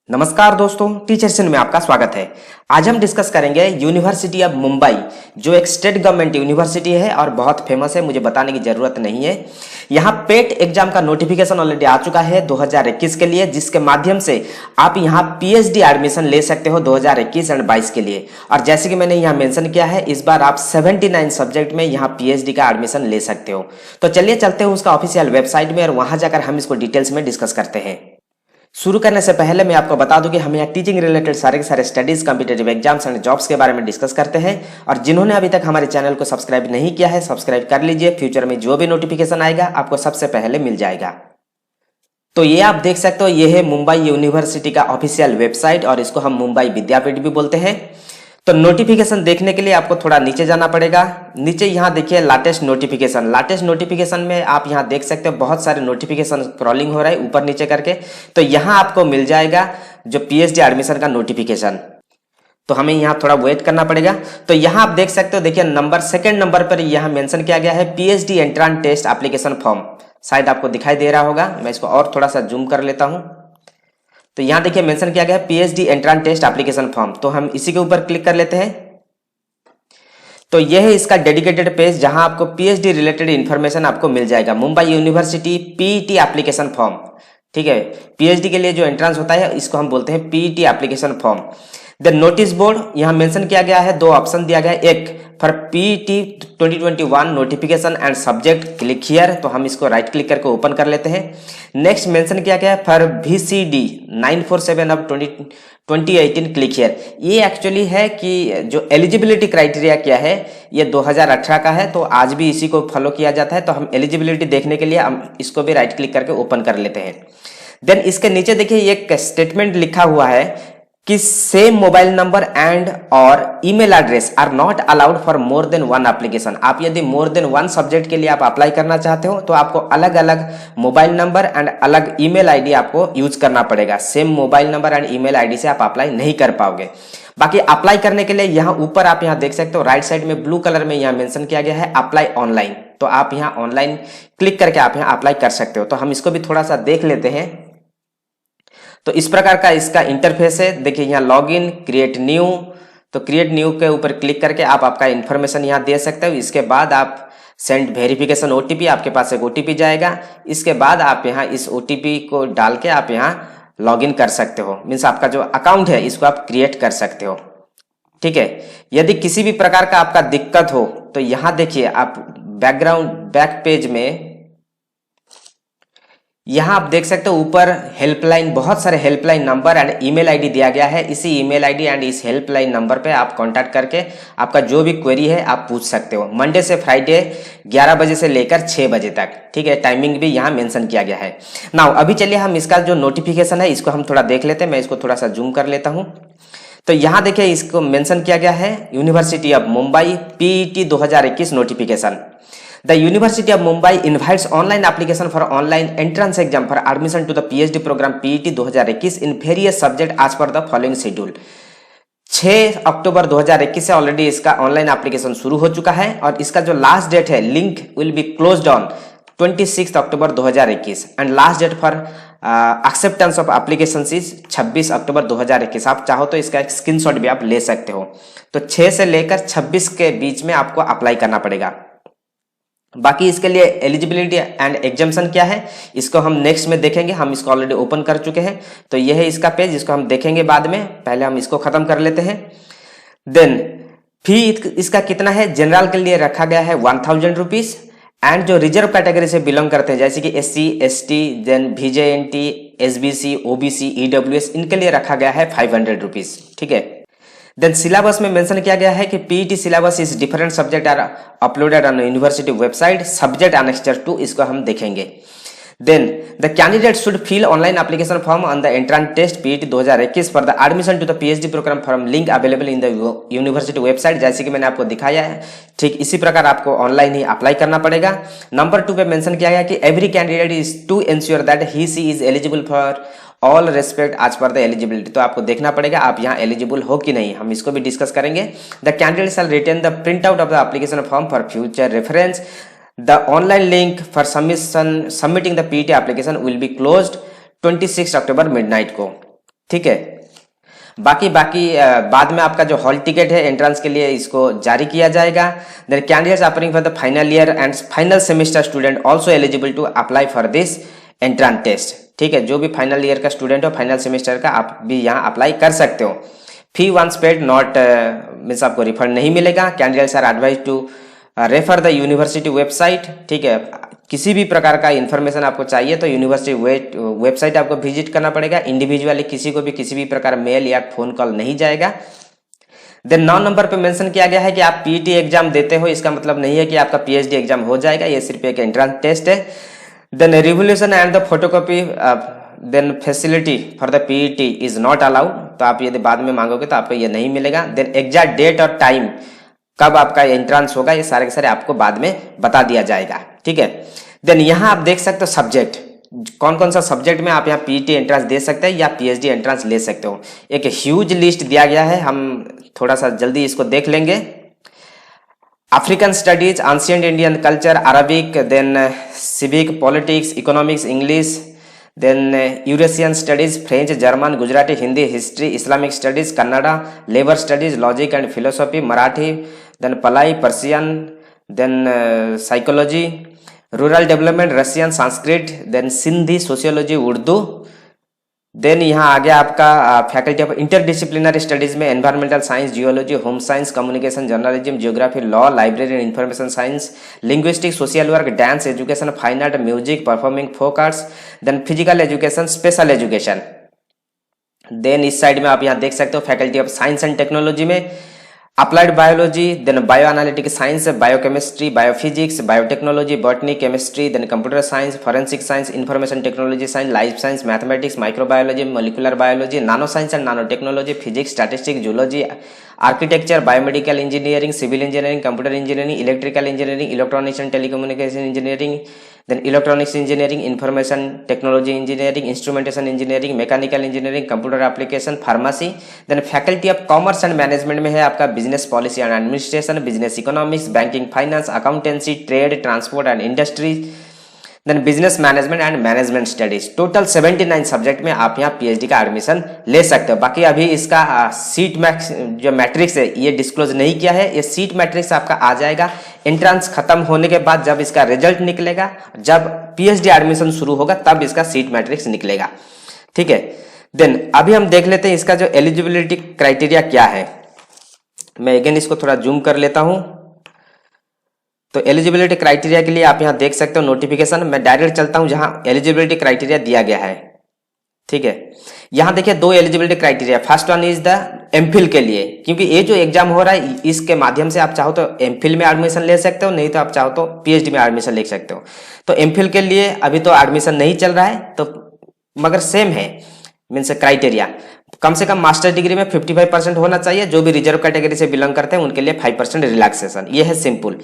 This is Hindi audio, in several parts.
नमस्कार दोस्तों, टीचर्स में आपका स्वागत है। आज हम डिस्कस करेंगे यूनिवर्सिटी ऑफ मुंबई, जो एक स्टेट गवर्नमेंट यूनिवर्सिटी है और बहुत फेमस है, मुझे बताने की जरूरत नहीं है। यहाँ पेट एग्जाम का नोटिफिकेशन ऑलरेडी आ चुका है 2021 के लिए, जिसके माध्यम से आप यहाँ पीएचडी एडमिशन ले सकते हो 2021 एंड 22 के लिए। और जैसे कि मैंने यहाँ मेंशन किया है, इस बार आप 79 सब्जेक्ट में यहाँ पीएचडी का एडमिशन ले सकते हो। तो चलिए चलते हैं उसका ऑफिशियल वेबसाइट में और वहां जाकर हम इसको डिटेल्स में डिस्कस करते हैं। शुरू करने से पहले मैं आपको बता दूं कि हम यहाँ टीचिंग रिलेटेड सारे के सारे studies, competitive exams and jobs के बारे में डिस्कस करते हैं। और जिन्होंने अभी तक हमारे चैनल को सब्सक्राइब नहीं किया है, सब्सक्राइब कर लीजिए। फ्यूचर में जो भी नोटिफिकेशन आएगा आपको सबसे पहले मिल जाएगा। तो ये आप देख सकते हो, ये है मुंबई यूनिवर्सिटी का ऑफिशियल वेबसाइट और इसको हम मुंबई विद्यापीठ भी बोलते हैं। तो नोटिफिकेशन देखने के लिए आपको थोड़ा नीचे जाना पड़ेगा। नीचे यहाँ देखिए लेटेस्ट नोटिफिकेशन। लेटेस्ट नोटिफिकेशन में आप यहाँ देख सकते हो बहुत सारे नोटिफिकेशन स्क्रॉलिंग हो रहा है ऊपर नीचे करके। तो यहाँ आपको मिल जाएगा जो पीएचडी एडमिशन का नोटिफिकेशन। तो हमें यहाँ थोड़ा वेट करना पड़ेगा। तो यहाँ आप देख सकते हो, देखिए सेकंड नंबर पर यहाँ मेंशन किया गया है PhD entrance test application form. शायद आपको दिखाई दे रहा होगा, मैं इसको और थोड़ा सा जूम कर लेता हूँ। तो यहाँ देखिए मेंशन किया गया है PhD entrance test application form. तो हम इसी के ऊपर क्लिक कर लेते हैं। तो यह है इसका डेडिकेटेड पेज, जहां आपको पीएचडी रिलेटेड इंफॉर्मेशन आपको मिल जाएगा। Mumbai university PET application form, ठीक है। पीएचडी के लिए जो एंट्रेंस होता है इसको हम बोलते हैं PET application form. The notice board यहाँ मेंशन किया गया है, दो ऑप्शन दिया गया है। एक for PET 2021 notification and subject, click here. तो हम इसको राइट क्लिक करके ओपन कर लेते हैं। नेक्स्ट मेंशन किया गया है for VCD 947 of 2018, click here. ये एक्चुअली है कि जो एलिजिबिलिटी क्राइटेरिया क्या है, ये 2018 का है, तो आज भी इसी को फॉलो किया जाता है। तो हम एलिजिबिलिटी देखने के लिए हम इसको भी राइट क्लिक करके ओपन कर लेते हैं। देन इसके नीचे देखिए एक स्टेटमेंट लिखा हुआ है कि सेम मोबाइल नंबर एंड और email address are not allowed for more than one application. आप यदि मोर देन वन सब्जेक्ट के लिए आप अप्लाई करना चाहते हो तो आपको अलग अलग मोबाइल नंबर एंड अलग ईमेल आईडी आपको यूज करना पड़ेगा। Same mobile number and email ID से आप अप्लाई नहीं कर पाओगे। बाकी अप्लाई करने के लिए यहाँ ऊपर आप यहाँ देख सकते हो, राइट साइड में ब्लू कलर में यहाँ मेंशन किया गया है अप्लाई ऑनलाइन। तो आप यहाँ ऑनलाइन क्लिक करके आप यहाँ अप्लाई कर सकते हो। तो हम इसको भी थोड़ा सा देख लेते हैं। तो इस प्रकार का इसका इंटरफेस है। देखिए यहाँ लॉग इन, क्रिएट न्यू। तो क्रिएट न्यू के ऊपर क्लिक करके आप आपका इंफॉर्मेशन यहाँ दे सकते हो। इसके बाद आप सेंड वेरिफिकेशन ओटीपी, आपके पास एक ओटीपी जाएगा। इसके बाद आप यहाँ इस ओटीपी को डाल के आप यहाँ लॉग इन कर सकते हो। मीन्स आपका जो अकाउंट है इसको आप क्रिएट कर सकते हो, ठीक है। यदि किसी भी प्रकार का आपका दिक्कत हो तो यहाँ देखिए आप बैक पेज में यहाँ आप देख सकते हो ऊपर हेल्पलाइन, बहुत सारे helpline number and email ID दिया गया है। इसी ईमेल आईडी एंड इस हेल्पलाइन नंबर पे आप कांटेक्ट करके आपका जो भी क्वेरी है आप पूछ सकते हो। मंडे से फ्राइडे 11 बजे से लेकर 6 बजे तक, ठीक है। टाइमिंग भी यहाँ मेंशन किया गया है। नाउ अभी चलिए हम इसका जो नोटिफिकेशन है इसको हम थोड़ा देख लेते हैं। मैं इसको थोड़ा सा जूम कर लेता हूँ। तो यहाँ देखिए इसको मेंशन किया गया है university of Mumbai PET 2021 notification. The University of Mumbai invites online application for online entrance exam for admission to the PhD program PET 2021 in various subject as per the following schedule। 6 अक्टूबर 2021 से ऑलरेडी इसका ऑनलाइन एप्लीकेशन शुरू हो चुका है और इसका जो लास्ट डेट है, link will be closed on 26 October 2021 and last date for acceptance of application is 26 October 2021। आप चाहो तो इसका एक स्क्रीनशॉट भी आप ले सकते हो। तो 6 से लेकर 26 के बीच में आपको अप्लाई करना पड़ेगा। बाकी इसके लिए एलिजिबिलिटी एंड एग्जाम्शन क्या है इसको हम नेक्स्ट में देखेंगे। हम इसको ऑलरेडी ओपन कर चुके हैं। तो यह है इसका पेज, इसको हम देखेंगे बाद में। पहले हम इसको खत्म कर लेते हैं। देन फी इसका कितना है, जनरल के लिए रखा गया है 1000 रुपीज एंड जो रिजर्व कैटेगरी से बिलोंग करते हैं जैसे कि SC ST, then VJNT, SBC, OBC, EWS, इनके लिए रखा गया है 500 रुपीज, ठीक है। देन सिलेबस में मेंशन किया गया है कि PET syllabus is different subject are uploaded on university website subject annexure 2, इसको हम देखेंगे। Then the candidate should fill online application form on the entrance test PET 2021 for the admission to the PhD programme form, link available in the university website. जैसे कि मैंने आपको दिखाया है, ठीक इसी प्रकार आपको ऑनलाइन ही अप्लाई करना पड़ेगा। नंबर 2 पे मेंशन किया गया कि every candidate is to ensure that he she is eligible for all respect as per the eligibility. तो आपको देखना पड़ेगा आप यहाँ एलिजिबल हो कि नहीं, हम इसको भी डिस्कस करेंगे। The candidate shell return the print out of the application form for future reference. The online link for submitting the PET application will be closed 26 October midnight को, ठीक है। बाकी बाद में आपका जो हॉल टिकट है एंट्रेंस के लिए इसको जारी किया जाएगा। Then candidates appearing for the final year and final semester student also eligible to apply for this entrance test. ठीक है, जो भी फाइनल ईयर का स्टूडेंट हो फाइनल सेमेस्टर का आप भी यहाँ अप्लाई कर सकते हो। Fee once paid not means आपको रिफंड नहीं मिलेगा। Candidates are advise to refer the university website. ठीक है, किसी भी प्रकार का इन्फॉर्मेशन आपको चाहिए तो यूनिवर्सिटी वेबसाइट आपको विजिट करना पड़ेगा। इंडिविजुअली किसी को भी किसी भी प्रकार मेल या फोन कॉल नहीं जाएगा। देन 9 नंबर पे मेंशन किया गया है कि आप पीईटी एग्जाम देते हो, इसका मतलब नहीं है कि आपका पीएचडी एग्जाम हो जाएगा, ये सिर्फ एक एंट्रेंस टेस्ट है। Then revolution and the photocopy then facility for the PET is not allowed, तो आप यदि बाद में मांगोगे तो आपको ये नहीं मिलेगा। देन एग्जैक्ट डेट और टाइम कब आपका एंट्रेंस होगा ये सारे के सारे आपको बाद में बता दिया जाएगा। ठीक है, देन यहाँ आप देख सकते हो सब्जेक्ट, कौन कौन सा सब्जेक्ट में आप यहाँ पीईटी एंट्रेंस दे सकते हैं या पीएचडी एंट्रेंस ले सकते हो। एक ह्यूज लिस्ट दिया गया है, हम थोड़ा सा जल्दी इसको देख लेंगे। African studies, ancient Indian culture, Arabic, then civic, politics, economics, English, then Eurasian studies, French, German, Gujarati, Hindi, history, Islamic studies, Kannada, labour studies, logic and philosophy, Marathi, then Pali, Persian, then psychology, rural development, Russian, Sanskrit, then Sindhi, sociology, Urdu. Then यहाँ आ गया आपका फैकल्टी ऑफ इंटरडिसिप्लिनरी स्टडीज में environmental science, geology, home science, communication, journalism, geography, law, library and information science, linguistic, social work, dance, education, fine art, music, performing, folk arts, then physical education, special education. Then इस साइड में आप यहाँ देख सकते हो faculty of science and technology में applied biology, then bio analytic science, biochemistry, biophysics, biotechnology, botany, chemistry, then computer science, forensic science, information technology science, life science, mathematics, microbiology, molecular biology, nano science and nano technology, physics, statistics, zoology, architecture, biomedical engineering, civil engineering, computer engineering, electrical engineering, electronics and telecommunication engineering, then electronics engineering, information technology engineering, instrumentation engineering, mechanical engineering, computer application, pharmacy, then faculty of commerce and management में है आपका business policy and administration, business economics, banking, finance, accountancy, trade, transport and industry, then business management and management studies। Total 79 subject में आप यहाँ पीएचडी का एडमिशन ले सकते हो। बाकी अभी इसका सीट मैक्स जो मैट्रिक्स है ये डिस्क्लोज नहीं किया है, ये सीट मैट्रिक्स आपका आ जाएगा एंट्रेंस खत्म होने के बाद, जब इसका रिजल्ट निकलेगा, जब पीएचडी एडमिशन शुरू होगा तब इसका सीट मैट्रिक्स निकलेगा। ठीक है, देन अभी हम देख लेते हैं इसका जो एलिजिबिलिटी क्राइटेरिया क्या है। मैं अगेन इसको थोड़ा जूम कर लेता हूं। तो एलिजिबिलिटी क्राइटेरिया के लिए आप यहां देख सकते हो नोटिफिकेशन। मैं डायरेक्ट चलता हूं जहां एलिजिबिलिटी क्राइटेरिया दिया गया है। ठीक है, यहां देखिए 2 eligibility criteria. First one is the MPhil के लिए, क्योंकि ये जो एग्जाम हो रहा है इसके माध्यम से आप चाहो तो एमफिल में एडमिशन ले सकते हो, नहीं तो आप चाहो तो पीएचडी में एडमिशन ले सकते हो। तो एमफिल के लिए अभी तो एडमिशन नहीं चल रहा है, तो मगर सेम है मीन्स क्राइटेरिया। कम से कम मास्टर डिग्री में 55% होना चाहिए। जो भी रिजर्व कैटेगरी से बिलोंग करते हैं उनके लिए 5% रिलैक्सेशन, ये है सिंपल।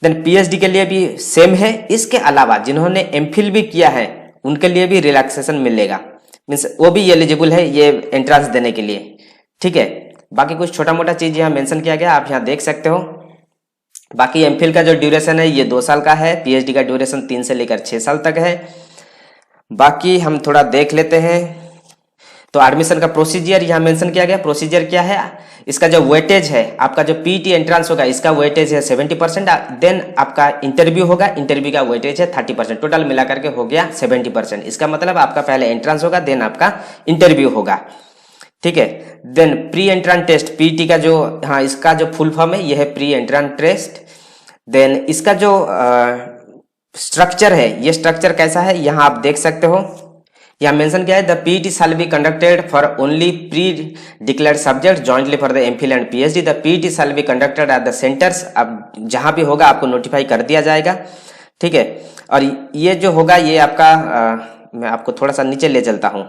देन पीएचडी के लिए भी सेम है। इसके अलावा जिन्होंने एमफिल भी किया है उनके लिए भी रिलैक्सेशन मिलेगा, मीन्स वो भी एलिजिबल है ये एंट्रेंस देने के लिए। ठीक है, बाकी कुछ छोटा मोटा चीज यहाँ मेंशन किया गया, आप यहाँ देख सकते हो। बाकी एमफिल का जो ड्यूरेशन है ये 2 साल का है, पीएचडी का ड्यूरेशन 3 से लेकर 6 साल तक है। बाकी हम थोड़ा देख लेते हैं। तो एडमिशन का प्रोसीजर यहाँ मेंशन किया गया। प्रोसीजर क्या है, इसका जो वेटेज है, आपका जो पीटी एंट्रेंस होगा इसका वेटेज है 70%। देन आपका इंटरव्यू होगा, इंटरव्यू का वेटेज है 30%। टोटल मिलाकर के हो गया 70%। इसका मतलब आपका पहले एंट्रेंस होगा, देन आपका इंटरव्यू होगा। ठीक है, then pre entrance test, PT का जो इसका जो फुल फॉर्म है यह है प्री एंट्रेंस टेस्ट। देन इसका जो स्ट्रक्चर है, ये स्ट्रक्चर कैसा है यहाँ आप देख सकते हो। यहाँ मेंशन किया है the PT shall be conducted for only pre declared subject jointly for the MPhil and PhD. The PT shall be conducted at the centres. अब जहां भी होगा आपको नोटिफाई कर दिया जाएगा। ठीक है, और ये जो होगा ये आपका मैं आपको थोड़ा सा नीचे ले चलता हूँ।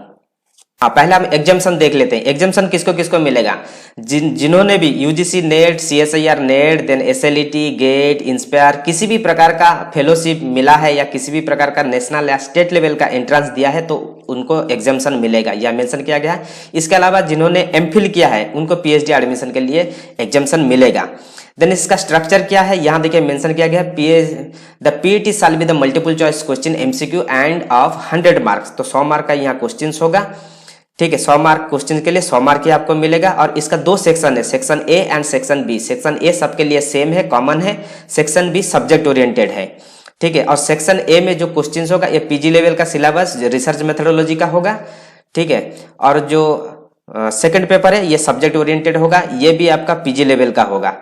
पहले हम एग्जाम्शन देख लेते हैं। एग्जाम्शन किसको किसको मिलेगा, जिन्होंने भी UGC NET, CSIR NET, then SLET, GATE, INSPIRE किसी भी प्रकार का फेलोशिप मिला है या किसी भी प्रकार का नेशनल या स्टेट लेवल का एंट्रेंस दिया है तो उनको एग्जाम्शन मिलेगा, यह मेंशन किया गया है। इसके अलावा जिन्होंने एमफिल किया है उनको पीएचडी एडमिशन के लिए एग्जाम्शन मिलेगा। देन इसका स्ट्रक्चर क्या है, यहाँ देखिए मेंशन किया गया है the PT shall be the multiple choice question MCQ end of 100 marks. तो 100 मार्क का यहाँ क्वेश्चन होगा। ठीक है। 100 मार्क क्वेश्चन के लिए 100 मार्क ही आपको मिलेगा। और इसका 2 सेक्शन है, section A and section B. Section A सबके लिए सेम है, कॉमन है। सेक्शन बी सब्जेक्ट ओरिएंटेड है, ठीक है। और सेक्शन ए में जो क्वेश्चंस होगा ये पीजी लेवल का सिलेबस रिसर्च मेथोडोलॉजी का होगा, ठीक है। और जो सेकंड पेपर है ये सब्जेक्ट ओरिएंटेड होगा, ये भी आपका पीजी लेवल का होगा,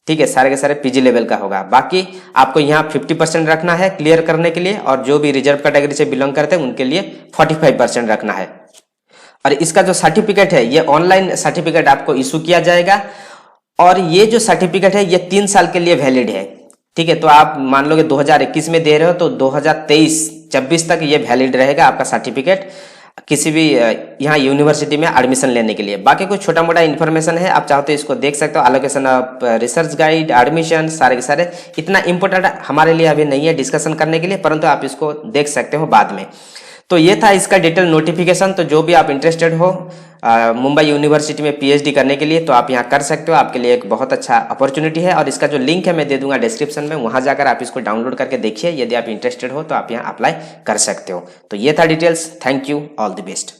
ठीक है। सारे के सारे पीजी लेवल का होगा। बाकी आपको यहाँ 50% रखना है क्लियर करने के लिए, और जो भी रिजर्व कैटेगरी से बिलोंग करते हैं उनके लिए 45% रखना है। और इसका जो सर्टिफिकेट है ये ऑनलाइन सर्टिफिकेट आपको इशू किया जाएगा, और ये जो सर्टिफिकेट है ये 3 साल के लिए वैलिड है, ठीक है। तो आप मान लो कि 2021 में दे रहे हो तो 2023-24 तक ये वैलिड रहेगा आपका सर्टिफिकेट किसी भी यहाँ यूनिवर्सिटी में एडमिशन लेने के लिए। बाकी कुछ छोटा मोटा इन्फॉर्मेशन है, आप चाहो तो इसको देख सकते हो। Allocation of research guide, admission, सारे के सारे इतना इंपॉर्टेंट हमारे लिए अभी नहीं है डिस्कशन करने के लिए, परंतु आप इसको देख सकते हो बाद में। तो ये था इसका डिटेल नोटिफिकेशन। तो जो भी आप इंटरेस्टेड हो मुंबई यूनिवर्सिटी में पीएचडी करने के लिए तो आप यहाँ कर सकते हो, आपके लिए एक बहुत अच्छा अपॉर्चुनिटी है। और इसका जो लिंक है मैं दे दूंगा डिस्क्रिप्शन में, वहां जाकर आप इसको डाउनलोड करके देखिए। यदि आप इंटरेस्टेड हो तो आप यहाँ अप्लाई कर सकते हो। तो ये था details. Thank you, all the best.